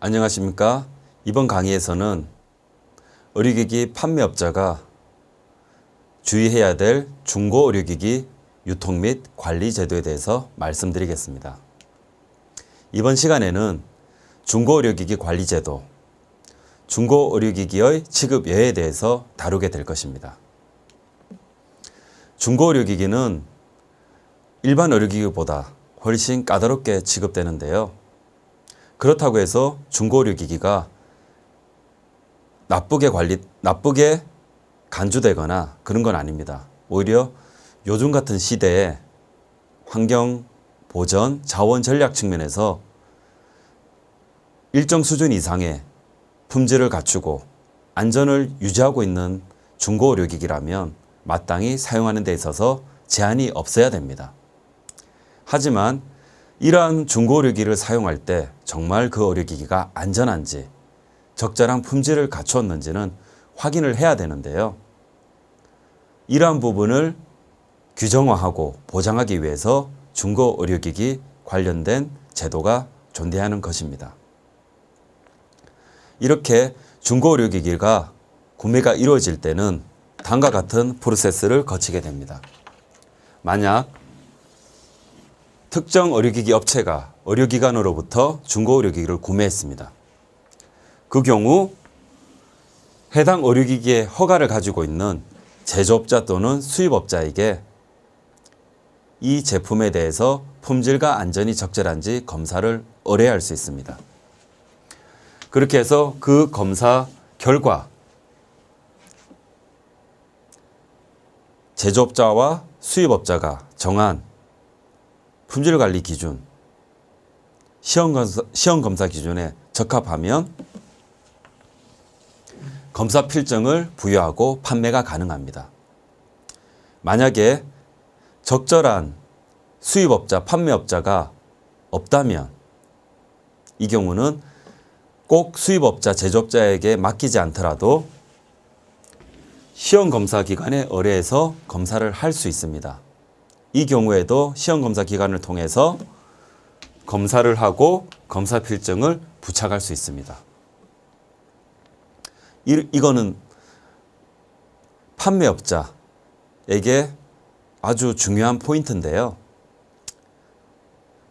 안녕하십니까? 이번 강의에서는 의료기기 판매업자가 주의해야 될 중고의료기기 유통 및 관리 제도에 대해서 말씀드리겠습니다. 이번 시간에는 중고의료기기 관리 제도, 중고의료기기의 취급 예외에 대해서 다루게 될 것입니다. 중고의료기기는 일반 의료기기보다 훨씬 까다롭게 취급되는데요. 그렇다고 해서 중고의료기기가 나쁘게 간주되거나 그런 건 아닙니다. 오히려 요즘 같은 시대에 환경, 보전, 자원 전략 측면에서 일정 수준 이상의 품질을 갖추고 안전을 유지하고 있는 중고의료기기라면 마땅히 사용하는 데 있어서 제한이 없어야 됩니다. 하지만 이러한 중고의료기기를 사용할 때 정말 그 의료기기가 안전한지 적절한 품질을 갖추었는지는 확인을 해야 되는데요. 이러한 부분을 규정화하고 보장하기 위해서 중고의료기기 관련된 제도가 존재하는 것입니다. 이렇게 중고의료기기가 구매가 이루어질 때는 다음과 같은 프로세스를 거치게 됩니다. 만약 특정 의료기기 업체가 의료기관으로부터 중고의료기기를 구매했습니다. 그 경우 해당 의료기기의 허가를 가지고 있는 제조업자 또는 수입업자에게 이 제품에 대해서 품질과 안전이 적절한지 검사를 의뢰할 수 있습니다. 그렇게 해서 그 검사 결과 제조업자와 수입업자가 정한 품질관리 기준, 시험검사 기준에 적합하면 검사 필증을 부여하고 판매가 가능합니다. 만약에 적절한 수입업자, 판매업자가 없다면 이 경우는 꼭 수입업자, 제조업자에게 맡기지 않더라도 시험검사 기관에 의뢰해서 검사를 할 수 있습니다. 이 경우에도 시험검사 기관을 통해서 검사를 하고 검사 필증을 부착할 수 있습니다. 이거는 판매업자에게 아주 중요한 포인트인데요.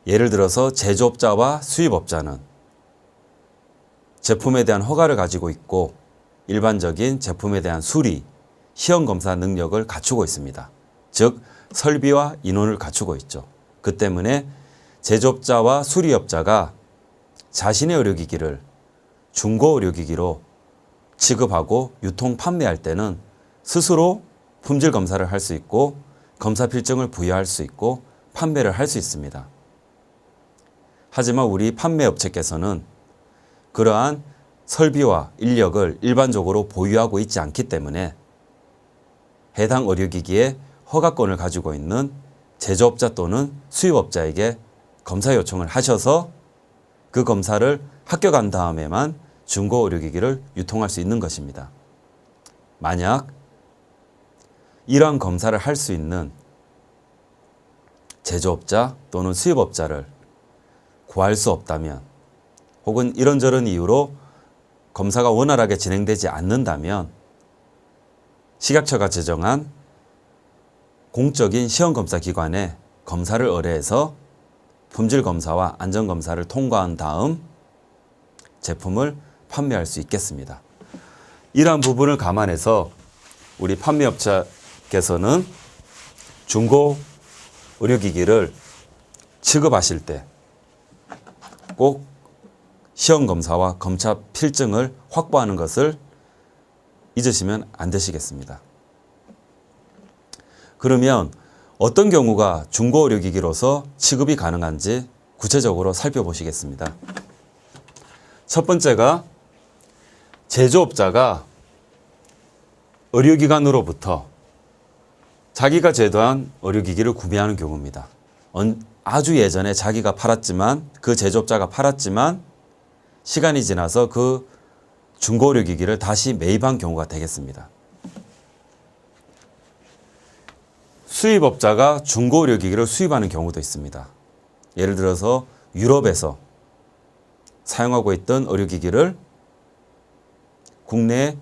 예를 들어서 제조업자와 수입업자는 제품에 대한 허가를 가지고 있고 일반적인 제품에 대한 수리, 시험검사 능력을 갖추고 있습니다. 즉 설비와 인원을 갖추고 있죠. 그 때문에 제조업자와 수리업자가 자신의 의료기기를 중고의료기기로 취급하고 유통 판매할 때는 스스로 품질 검사를 할 수 있고 검사 필증을 부여할 수 있고 판매를 할 수 있습니다. 하지만 우리 판매업체께서는 그러한 설비와 인력을 일반적으로 보유하고 있지 않기 때문에 해당 의료기기의 허가권을 가지고 있는 제조업자 또는 수입업자에게 검사 요청을 하셔서 그 검사를 합격한 다음에만 중고의료기기를 유통할 수 있는 것입니다. 만약 이러한 검사를 할 수 있는 제조업자 또는 수입업자를 구할 수 없다면 혹은 이런저런 이유로 검사가 원활하게 진행되지 않는다면 식약처가 제정한 공적인 시험검사 기관에 검사를 의뢰해서 품질검사와 안전검사를 통과한 다음 제품을 판매할 수 있겠습니다. 이러한 부분을 감안해서 우리 판매업체께서는 중고 의료기기를 취급하실 때 꼭 시험검사와 검사 필증을 확보하는 것을 잊으시면 안 되시겠습니다. 그러면 어떤 경우가 중고의료기기로서 취급이 가능한지 구체적으로 살펴보시겠습니다. 첫 번째가 제조업자가 의료기관으로부터 자기가 제도한 의료기기를 구매하는 경우입니다. 아주 예전에 자기가 팔았지만 그 제조업자가 팔았지만 시간이 지나서 그 중고의료기기를 다시 매입한 경우가 되겠습니다. 수입업자가 중고의료기기를 수입하는 경우도 있습니다. 예를 들어서 유럽에서 사용하고 있던 의료기기를 국내에